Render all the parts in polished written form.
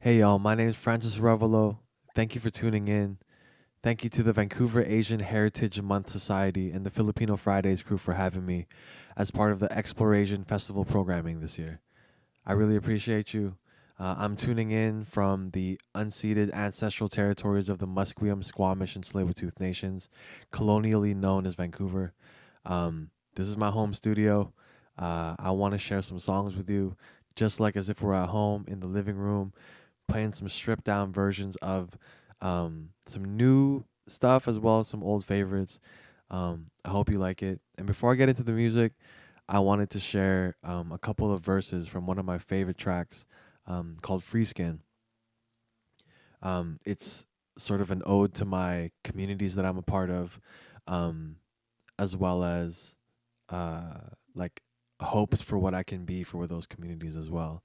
Hey y'all, my name is Francis Arevalo. Thank you for tuning in. Thank you to the Vancouver Asian Heritage Month Society and the Filipino Fridays crew for having me as part of the explorASIAN Festival programming this year. I really appreciate you. I'm tuning in from the unceded ancestral territories of the Musqueam, Squamish, and Tsleil-Waututh nations, colonially known as Vancouver. This is my home studio. I want to share some songs with you, just like as if we're at home in the living room playing some stripped down versions of some new stuff as well as some old favorites. I hope you like it. And before I get into the music, I wanted to share a couple of verses from one of my favorite tracks called Free Skin. It's sort of an ode to my communities that I'm a part of, um, as well as uh, like hopes for what I can be for those communities as well.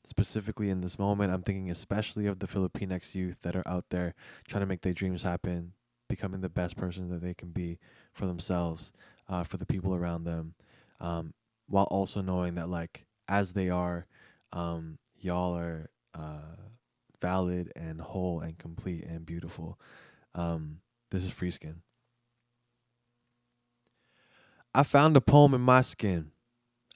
Specifically in this moment, I'm thinking especially of the Filipinx youth that are out there trying to make their dreams happen, becoming the best person that they can be for themselves, for the people around them, while also knowing that like as they are, y'all are valid and whole and complete and beautiful. This is Free Skin. I found a poem in my skin.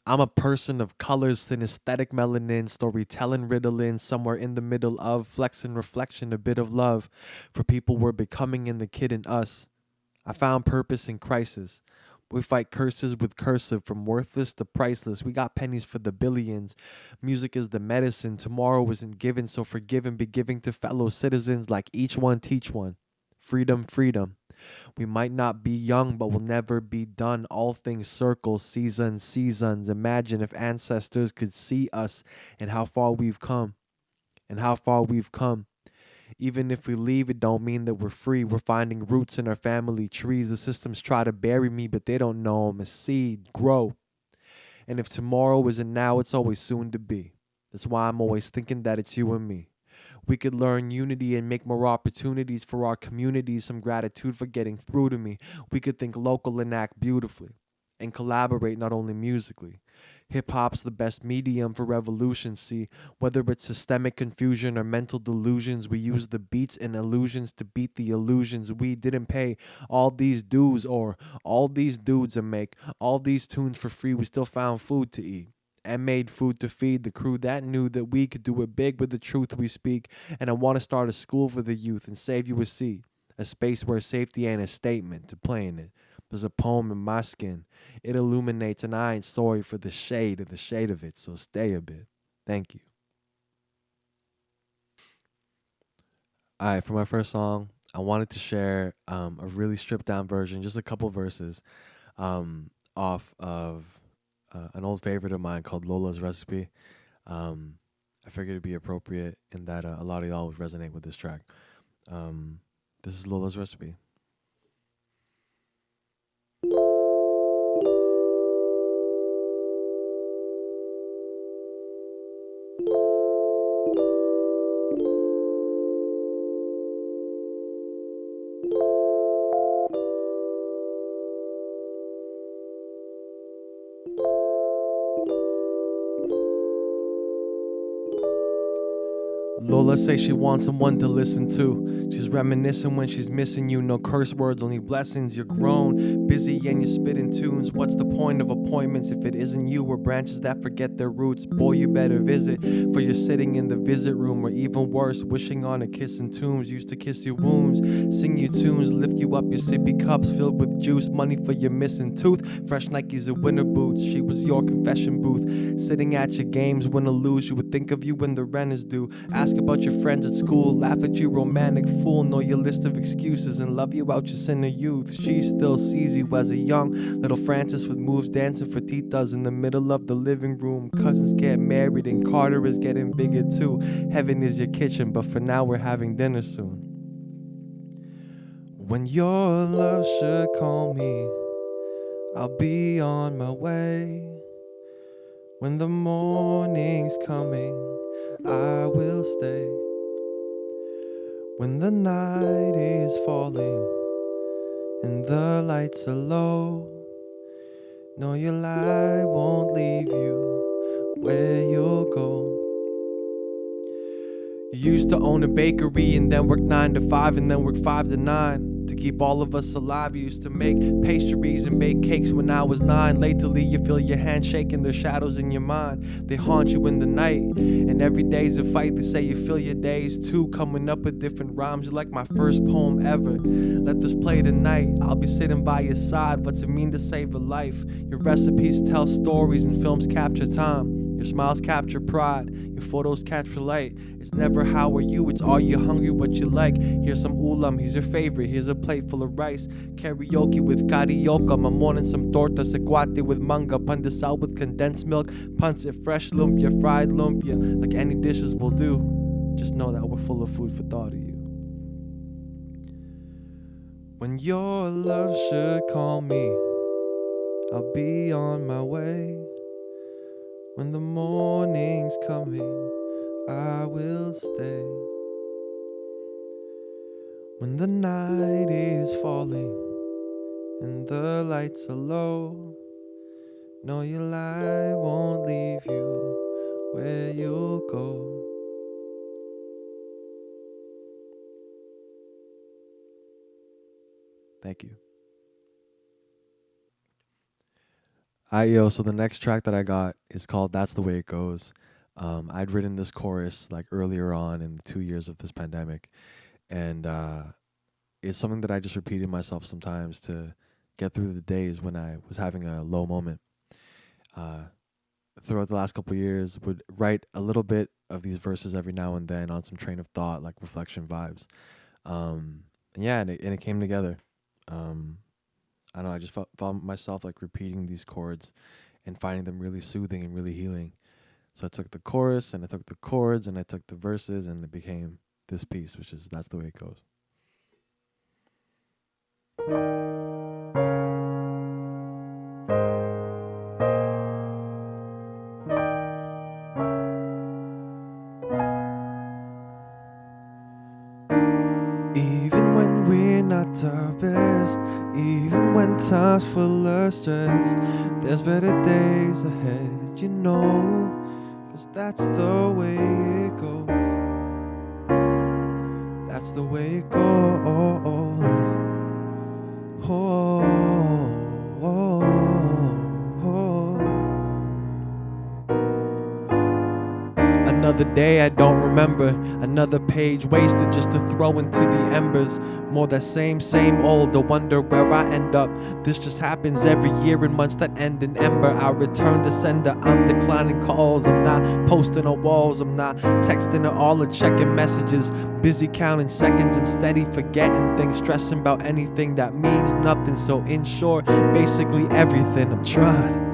I'm a person of colors, synesthetic melanin, storytelling, riddling, somewhere in the middle of flex and reflection, a bit of love for people we're becoming and the kid in us. I found purpose in crisis. We fight curses with cursive, from worthless to priceless. We got pennies for the billions. Music is the medicine. Tomorrow isn't given, so forgive and be giving to fellow citizens like each one teach one. Freedom, freedom. We might not be young, but we'll never be done. All things circle, seasons, seasons. Imagine if ancestors could see us and how far we've come. And how far we've come. Even if we leave, it don't mean that we're free. We're finding roots in our family trees. The systems try to bury me, but they don't know I'm a seed. Grow. And if tomorrow isn't now, it's always soon to be. That's why I'm always thinking that it's you and me. We could learn unity and make more opportunities for our communities. Some gratitude for getting through to me. We could think local and act beautifully and collaborate not only musically. Hip hop's the best medium for revolution, see. Whether it's systemic confusion or mental delusions, we use the beats and illusions to beat the illusions. We didn't pay all these dues or all these dudes and make all these tunes for free. We still found food to eat and made food to feed the crew that knew that we could do it big with the truth we speak. And I want to start a school for the youth and save you a seat, a space where safety ain't a statement to playing it. There's a poem in my skin. It illuminates, and I ain't sorry for the shade of it, so stay a bit. Thank you. All right, for my first song, I wanted to share a really stripped down version, just a couple verses, off of an old favorite of mine called Lola's Recipe. Um, I figured it'd be appropriate in that a lot of y'all would resonate with this track. This is Lola's Recipe. Lola say she wants someone to listen to. She's reminiscing when she's missing you. No curse words, only blessings. You're grown, busy, and you're spitting tunes. What's the point of appointments if it isn't you? We're branches that forget their roots. Boy, you better visit, for you're sitting in the visit room, or even worse, wishing on a kiss in tombs. Used to kiss your wounds, sing you tunes, lift you up your sippy cups filled with juice. Money for your missing tooth, fresh Nikes and winter boots. She was your confession booth, sitting at your games. Win or lose, you would think of you when the rent is due. Ask about your friends at school, laugh at you, romantic fool. Know your list of excuses and love you out your sinner youth. She still sees you as a young little Francis with moves dancing for titas in the middle of the living room. Cousins get married and Carter is getting bigger too. Heaven is your kitchen, but for now we're having dinner soon. When your love should call me, I'll be on my way. When the morning's coming, I will stay. When the night is falling and the lights are low, know your light won't leave you where you'll go. You used to own a bakery and then work 9 to 5 and then work 5 to 9 to keep all of us alive. You used to make pastries and bake cakes when I was 9. Lately you feel your hand shaking, there's shadows in your mind. They haunt you in the night, and every day's a fight. They say you fill your days too, coming up with different rhymes. You're like my first poem ever. Let this play tonight, I'll be sitting by your side. What's it mean to save a life? Your recipes tell stories and films capture time. Your smiles capture pride, your photos capture light. It's never how are you, it's are you hungry, what you like. Here's some ulam, here's your favorite, here's a plate full of rice. Karaoke with carioca, my morning some torta secuate with manga. Pandesal with condensed milk, pancit fresh lumpia, fried lumpia. Like any dishes will do, just know that we're full of food for thought of you. When your love should call me, I'll be on my way. When the morning's coming, I will stay. When the night is falling and the lights are low, know your light won't leave you where you'll go. Thank you. So the next track that I got is called That's the Way It Goes. I'd written this chorus like earlier on in the 2 years of this pandemic, and it's something that I just repeated myself sometimes to get through the days when I was having a low moment. Throughout the last couple of years, would write a little bit of these verses every now and then on some train of thought, like reflection vibes. And it came together. I don't know, I just found myself like repeating these chords and finding them really soothing and really healing. So I took the chorus and I took the chords and I took the verses, and it became this piece, which is That's the Way It Goes. Even when we're not our best, even when time's full of stress, there's better days ahead, you know, 'cause that's the way it goes. That's the way it goes. Another day I don't remember, another page wasted just to throw into the embers. More that same old, I wonder where I end up. This just happens every year in months that end in ember. I return to sender, I'm declining calls. I'm not posting on walls, I'm not texting at all or checking messages. Busy counting seconds and steady forgetting things, stressing about anything that means nothing. So in short, basically everything I'm trying.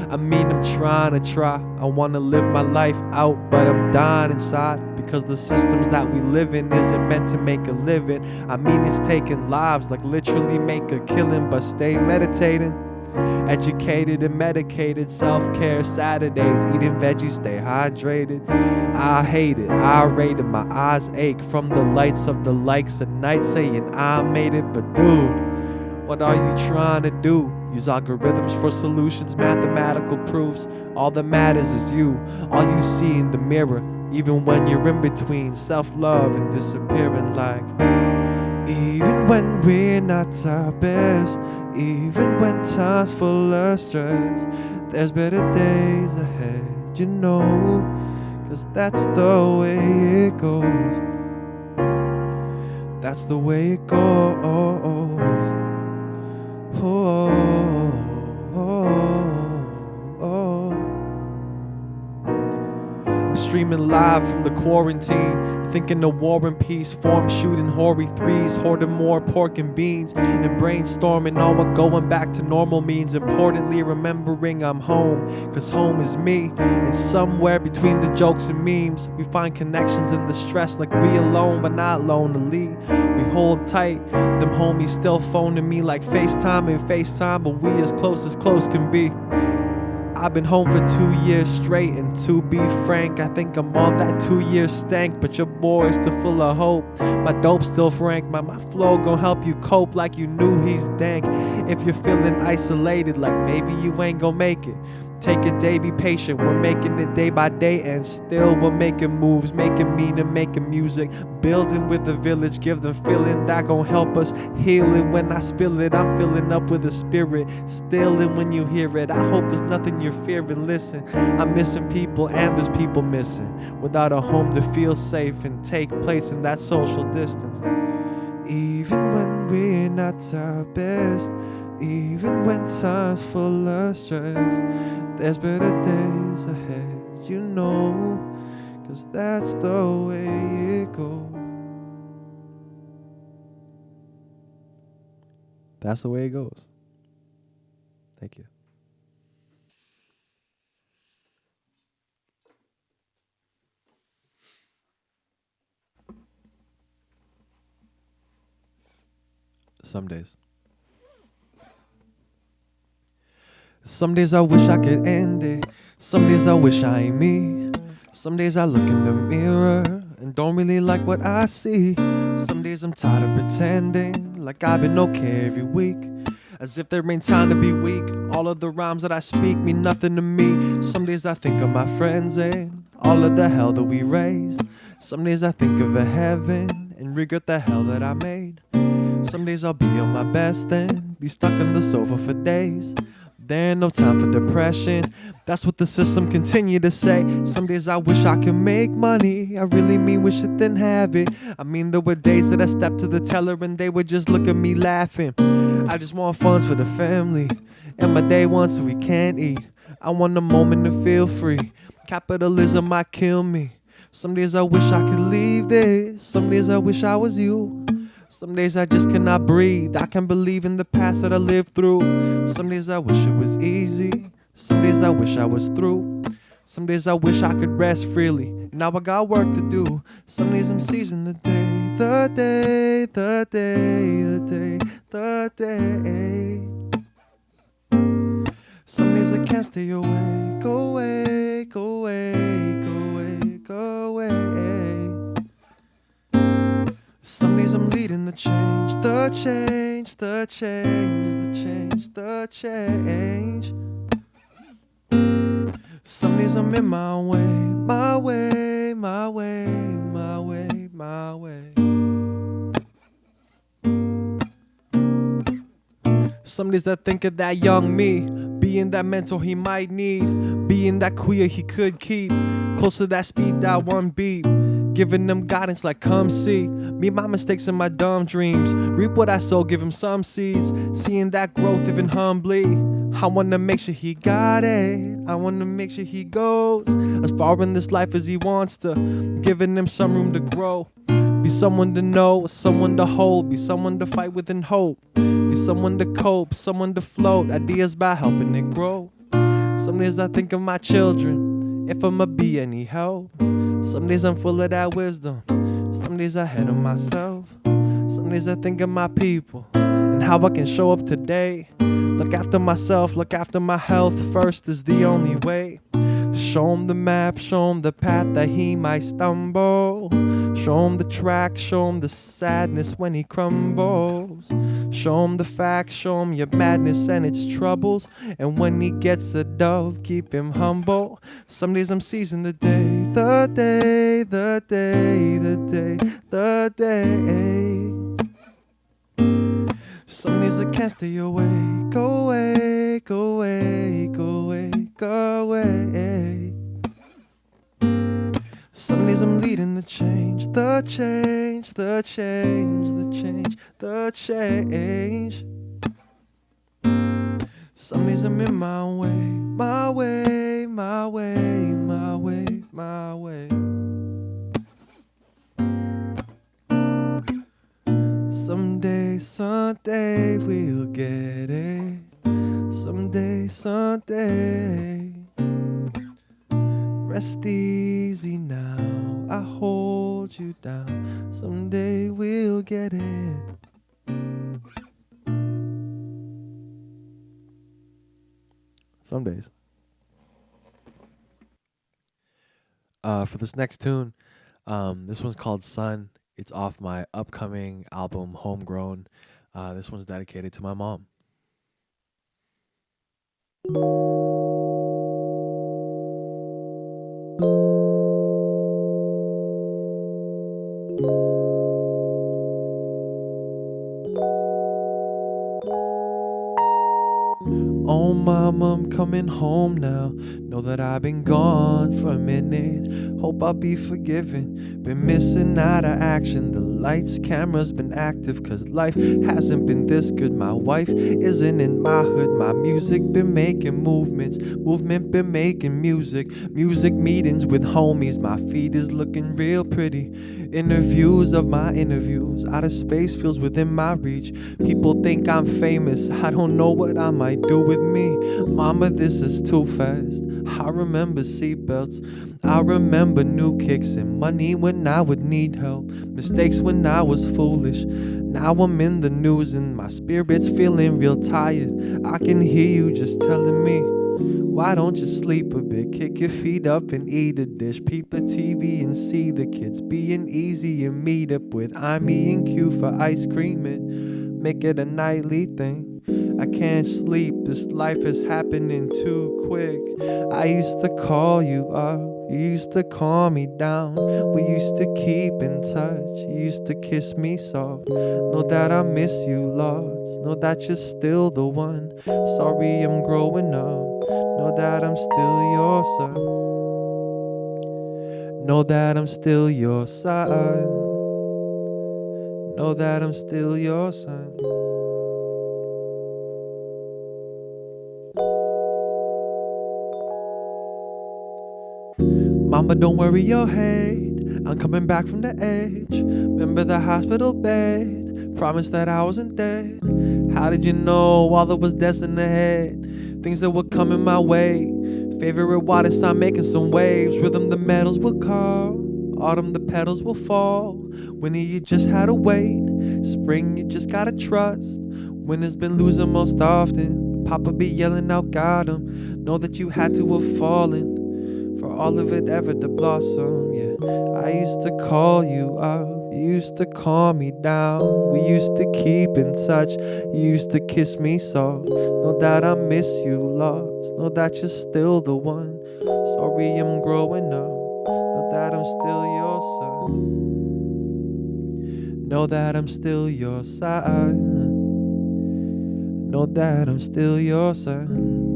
I'm trying to try. I wanna live my life out, but I'm dying inside, because the systems that we live in isn't meant to make a living. It's taking lives, like literally make a killing, but stay meditating. Educated and medicated, self-care Saturdays, eating veggies, stay hydrated. I hate it, I rate it, my eyes ache from the lights of the likes at night, saying I made it. But dude, what are you trying to do? Use algorithms for solutions, mathematical proofs. All that matters is you, all you see in the mirror, even when you're in between self-love and disappearing. Like, even when we're not our best, even when time's full of stress, there's better days ahead, you know, 'cause that's the way it goes. That's the way it goes. I'm streaming live from the quarantine, thinking of war and peace, form shooting hoary threes, hoarding more pork and beans, and brainstorming on what going back to normal means. Importantly, remembering I'm home, 'cause home is me, and somewhere between the jokes and memes, we find connections in the stress, like we alone but not lonely. We hold tight, them homies still phoning me like FaceTime and FaceTime, but we as close can be. I've been home for 2 years straight, and to be frank, I think I'm on that 2-year stank. But your boy's still full of hope, my dope's still frank. My flow gon' help you cope like you knew he's dank. If you're feeling isolated, like maybe you ain't gon' make it, Take a day, be patient. We're making it day by day, and still we're making moves, making meaning, making music, building with the village. Give them feeling that gon' help us healing. When I spill it, I'm filling up with the spirit, stealing when you hear it. I hope there's nothing you're fearing. Listen, I'm missing people, and there's people missing, without a home to feel safe and take place in that social distance. Even when we're not our best, even when time's full of stress, there's better days ahead, you know, 'cause that's the way it goes. That's the way it goes. Thank you. Some days. Some days I wish I could end it. Some days I wish I ain't me. Some days I look in the mirror and don't really like what I see. Some days I'm tired of pretending like I've been okay every week, as if there ain't time to be weak. All of the rhymes that I speak mean nothing to me. Some days I think of my friends and all of the hell that we raised. Some days I think of a heaven and regret the hell that I made. Some days I'll be on my best then be stuck on the sofa for days. There ain't no time for depression, that's what the system continue to say. Some days I wish I could make money, I really mean wish it didn't have it. I mean there were days that I stepped to the teller and they would just look at me laughing. I just want funds for the family, and my day one so we can't eat. I want a moment to feel free, capitalism might kill me. Some days I wish I could leave this, some days I wish I was you. Some days I just cannot breathe, I can't believe in the past that I lived through. Some days I wish it was easy, some days I wish I was through. Some days I wish I could rest freely, now I got work to do. Some days I'm seizing the day, the day, the day, the day, the day. Some days I can't stay away, go away, go away, go away, go away. Some days I'm leading the change, the change, the change, the change, the change. Some days I'm in my way, my way, my way, my way, my way. Some days I think of that young me, being that mentor he might need, being that queer he could keep, close to that speed, that one beat, giving them guidance like come see me, my mistakes and my dumb dreams, reap what I sow, give him some seeds, seeing that growth even humbly. I wanna make sure he got it, I wanna make sure he goes as far in this life as he wants to, giving him some room to grow. Be someone to know, someone to hold, be someone to fight with and hope, be someone to cope, someone to float ideas by helping it grow. Some days I think of my children, if I'ma be any help. Some days I'm full of that wisdom, some days ahead of myself. Some days I think of my people and how I can show up today. Look after myself, look after my health first is the only way. Show him the map, show him the path that he might stumble. Show him the track, show him the sadness when he crumbles. Show him the facts, show him your madness and its troubles. And when he gets a dove, keep him humble. Some days I'm seizing the day, the day, the day, the day, the day. Some days I can't stay away, go away, go away, go away, go away. Some days I'm leading the change, the change, the change, the change, the change. Some days I'm in my way, my way, my way, my way, my way. Someday we'll get it. Someday. Rest easy now, I hold you down. Someday we'll get it. Some days. For this next tune, this one's called Sun. It's off my upcoming album, Homegrown. This one's dedicated to my mom. Oh mama, I'm coming home now. Know that I've been gone for a minute. Hope I'll be forgiven. Been missing out of action. The lights, cameras been active, cause life hasn't been this good. My wife isn't in my hood. My music been making movements. Movement been making music. Music meetings with homies. My feed is looking real pretty. Interviews of my interviews. Outer space feels within my reach. People think I'm famous. I don't know what I might do with me. Mama, this is too fast. I remember seatbelts. I remember new kicks and money when I would need help. Mistakes when I was foolish. Now I'm in the news and my spirit's feeling real tired. I can hear you just telling me, why don't you sleep a bit? Kick your feet up and eat a dish. Peep the TV and see the kids being easy and meet up with I'm eating Q for ice cream and make it a nightly thing. I can't sleep, this life is happening too quick. I used to call you up, you used to calm me down. We used to keep in touch, you used to kiss me soft. Know that I miss you lots, know that you're still the one. Sorry I'm growing up, know that I'm still your son. Know that I'm still your son. Know that I'm still your son. Mama, don't worry your head, I'm coming back from the edge. Remember the hospital bed, promised that I wasn't dead. How did you know all that was destined ahead? Things that were coming my way. Favorite water sign making some waves. Rhythm the metals will come, autumn the petals will fall. Winter you just had to wait, spring you just gotta trust. Winter's been losing most often, Papa be yelling out got 'em. Know that you had to have fallen for all of it ever to blossom, yeah. I used to call you up, you used to calm me down. We used to keep in touch, you used to kiss me soft. Know that I miss you lots, know that you're still the one. Sorry I'm growing up, know that I'm still your son. Know that I'm still your son. Know that I'm still your son.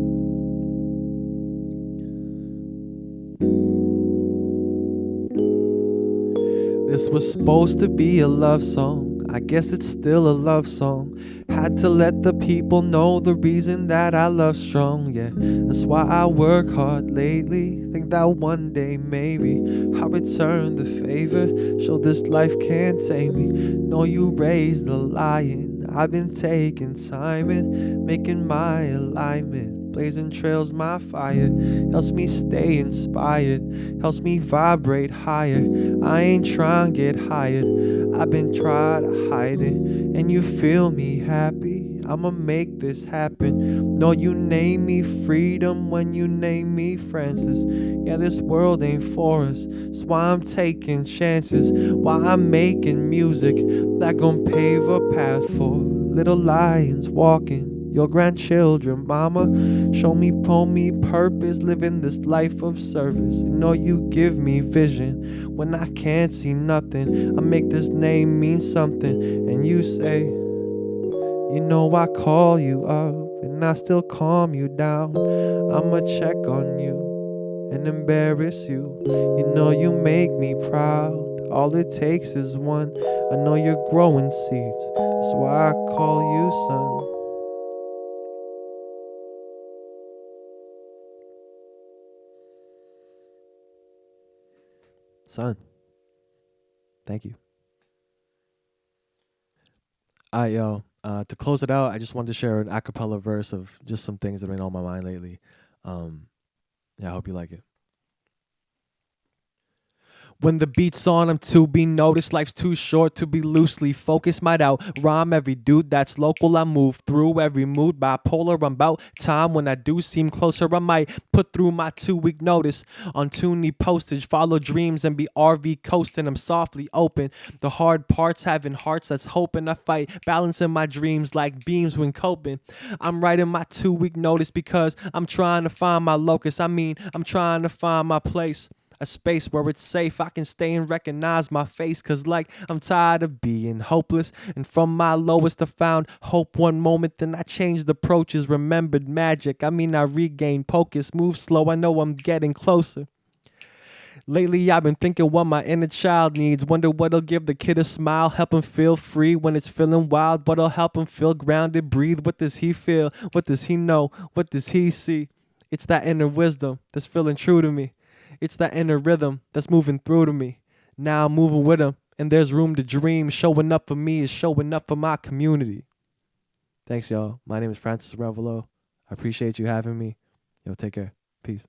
This was supposed to be a love song, I guess it's still a love song. Had to let the people know the reason that I love strong, yeah. That's why I work hard lately, think that one day maybe I'll return the favor, show this life can't tame me. Know you raised a lion, I've been taking time and making my alignment. Blazing trails my fire, helps me stay inspired, helps me vibrate higher. I ain't trying to get hired, I've been trying to hide it. And you feel me happy, I'ma make this happen. No, you name me freedom when you name me Francis. Yeah, this world ain't for us, that's why I'm taking chances. Why I'm making music that gon' pave a path for little lions walking your grandchildren, mama. Show me purpose, living this life of service. You know you give me vision when I can't see nothing. I make this name mean something, and you say, you know I call you up, and I still calm you down. I'ma check on you and embarrass you. You know you make me proud, all it takes is one. I know you're growing seeds, that's why I call you son. Son, thank you. To close it out, I just wanted to share an a cappella verse of just some things that have been on my mind lately. Yeah, I hope you like it. When the beat's on, I'm to be noticed. Life's too short to be loosely focused. Might out rhyme every dude that's local. I move through every mood. Bipolar, I'm about time. When I do seem closer, I might put through my 2-week notice on Toonie postage. Follow dreams and be RV coasting. I'm softly open. The hard parts having hearts that's hoping. I fight balancing my dreams like beams when coping. I'm writing my 2-week notice because I'm trying to find my locus. I'm trying to find my place. A space where it's safe, I can stay and recognize my face. Cause like I'm tired of being hopeless. And from my lowest I found hope one moment. Then I changed approaches, remembered magic. I mean I regained focus, move slow, I know I'm getting closer. Lately I've been thinking what my inner child needs. Wonder what'll give the kid a smile, help him feel free when it's feeling wild. What'll help him feel grounded, breathe. What does he feel? What does he know? What does he see? It's that inner wisdom that's feeling true to me. It's that inner rhythm that's moving through to me. Now I'm moving with him, and there's room to dream. Showing up for me is showing up for my community. Thanks, y'all. My name is Francis Arevalo. I appreciate you having me. Yo, take care. Peace.